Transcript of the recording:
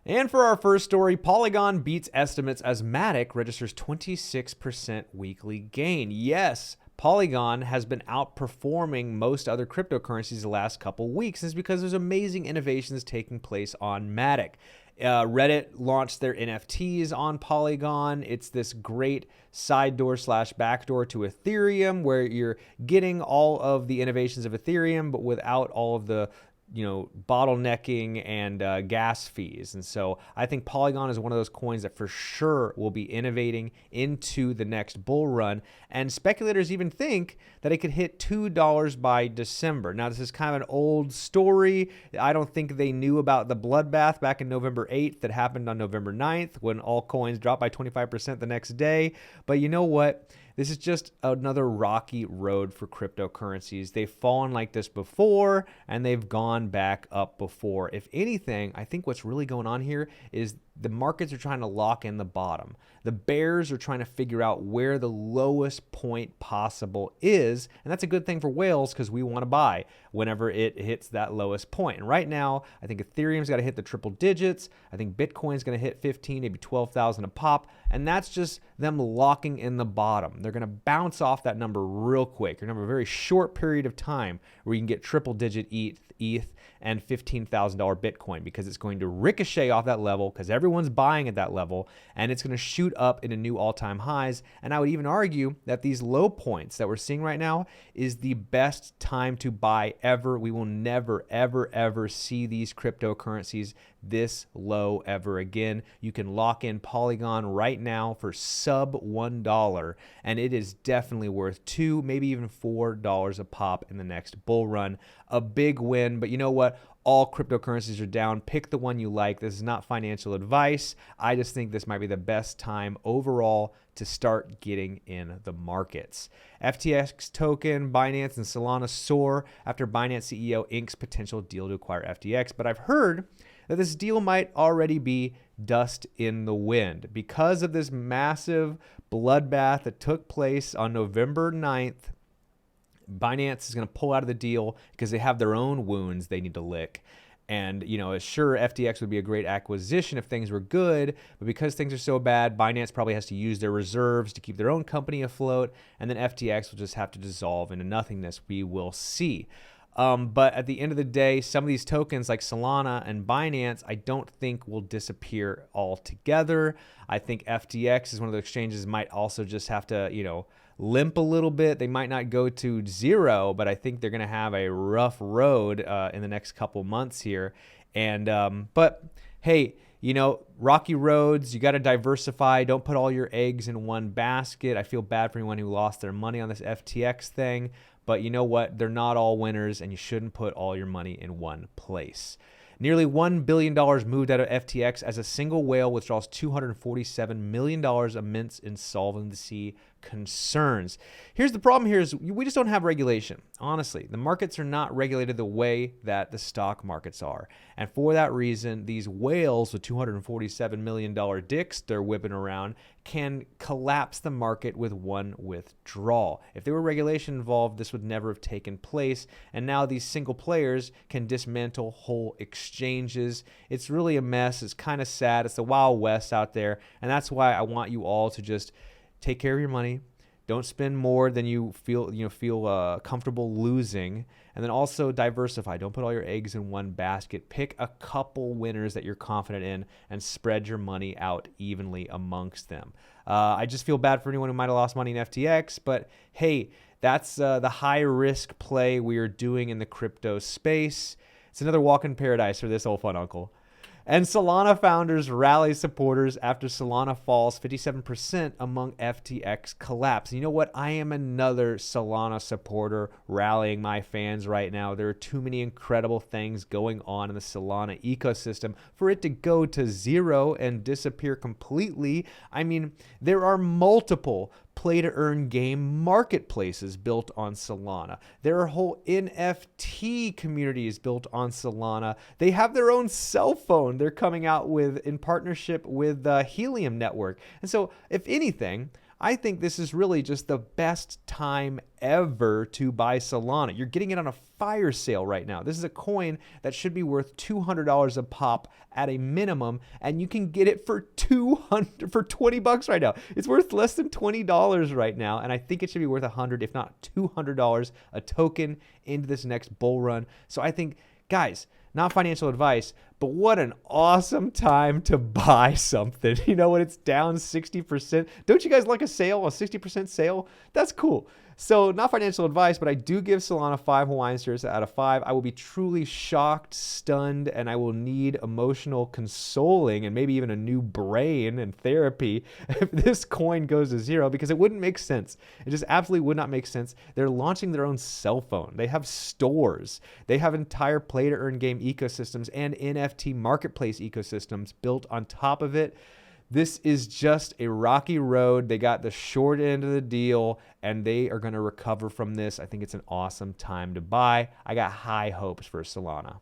And for our first story, Polygon beats estimates as MATIC registers 26% weekly gain. Yes, Polygon has been outperforming most other cryptocurrencies the last couple weeks. It's because there's amazing innovations taking place on MATIC. Reddit launched their NFTs on Polygon. It's this great side door / backdoor to Ethereum where you're getting all of the innovations of Ethereum, but without all of the bottlenecking and gas fees. And so I think Polygon is one of those coins that for sure will be innovating into the next bull run. And speculators even think that it could hit $2 by December. Now, this is kind of an old story. I don't think they knew about the bloodbath back in November 8th that happened on November 9th when all coins dropped by 25% the next day. But you know what? This is just another rocky road for cryptocurrencies. They've fallen like this before, and they've gone back up before. If anything, I think what's really going on here is the markets are trying to lock in the bottom. The bears are trying to figure out where the lowest point possible is, and that's a good thing for whales because we want to buy whenever it hits that lowest point. And right now, I think Ethereum's got to hit the triple digits. I think Bitcoin's going to hit 15, maybe 12,000 a pop, and that's just them locking in the bottom. They're going to bounce off that number real quick. You're going to have a very short period of time where you can get triple-digit ETH and $15,000 Bitcoin because it's going to ricochet off that level because everyone's buying at that level, and it's going to shoot up into new all-time highs. And I would even argue that these low points that we're seeing right now is the best time to buy ever. We will never, ever, ever see these cryptocurrencies this low ever again. You can lock in Polygon right now for sub $1, and it is definitely worth $2, maybe even $4 a pop in the next bull run. A big win, but you know what? All cryptocurrencies are down. Pick the one you like. This is not financial advice. I just think this might be the best time overall to start getting in the markets. FTX Token, Binance, and Solana soar after Binance CEO inks potential deal to acquire FTX. But I've heard that this deal might already be dust in the wind because of this massive bloodbath that took place on November 9th. Binance is going to pull out of the deal because they have their own wounds they need to lick. And, sure, FTX would be a great acquisition if things were good, but because things are so bad, Binance probably has to use their reserves to keep their own company afloat, and then FTX will just have to dissolve into nothingness. We will see. But at the end of the day, some of these tokens like Solana and Binance, I don't think will disappear altogether. I think FTX is one of the exchanges might also just have to, limp a little bit. They might not go to zero, but I think they're going to have a rough road in the next couple months here. And but hey, rocky roads, you got to diversify. Don't put all your eggs in one basket. I feel bad for anyone who lost their money on this FTX thing, but you know what? They're not all winners, and you shouldn't put all your money in one place. Nearly $1 billion moved out of FTX as a single whale withdraws $247 million amidst insolvency concerns. Here's the problem here is we just don't have regulation. Honestly, the markets are not regulated the way that the stock markets are. And for that reason, these whales with $247 million dicks they're whipping around can collapse the market with one withdrawal. If there were regulation involved, this would never have taken place. And now these single players can dismantle whole exchanges. It's really a mess. It's kind of sad. It's the Wild West out there. And that's why I want you all to just take care of your money. Don't spend more than you feel comfortable losing. And then also diversify. Don't put all your eggs in one basket. Pick a couple winners that you're confident in and spread your money out evenly amongst them. I just feel bad for anyone who might have lost money in FTX, but hey, that's the high risk play we are doing in the crypto space. It's another walk in paradise for this old fun uncle. And Solana founders rally supporters after Solana falls 57% among FTX collapse. And you know what? I am another Solana supporter rallying my fans right now. There are too many incredible things going on in the Solana ecosystem for it to go to zero and disappear completely. I mean, there are multiple play-to-earn game marketplaces built on Solana. There are whole NFT communities built on Solana. They have their own cell phone they're coming out with in partnership with the Helium Network. And so, if anything, I think this is really just the best time ever to buy Solana. You're getting it on a fire sale right now. This is a coin that should be worth $200 a pop at a minimum, and you can get it for $20 right now. It's worth less than $20 right now, and I think it should be worth $100, if not $200 a token into this next bull run. So I think, guys, not financial advice, but what an awesome time to buy something. You know, when it's down 60%. Don't you guys like a sale, a 60% sale? That's cool. So not financial advice, but I do give Solana 5 Hawaiian shirts out of 5. I will be truly shocked, stunned, and I will need emotional consoling and maybe even a new brain and therapy if this coin goes to zero, because it wouldn't make sense. It just absolutely would not make sense. They're launching their own cell phone. They have stores. They have entire play-to-earn game ecosystems and NFT marketplace ecosystems built on top of it. This is just a rocky road. They got the short end of the deal, and they are going to recover from this. I think it's an awesome time to buy. I got high hopes for Solana.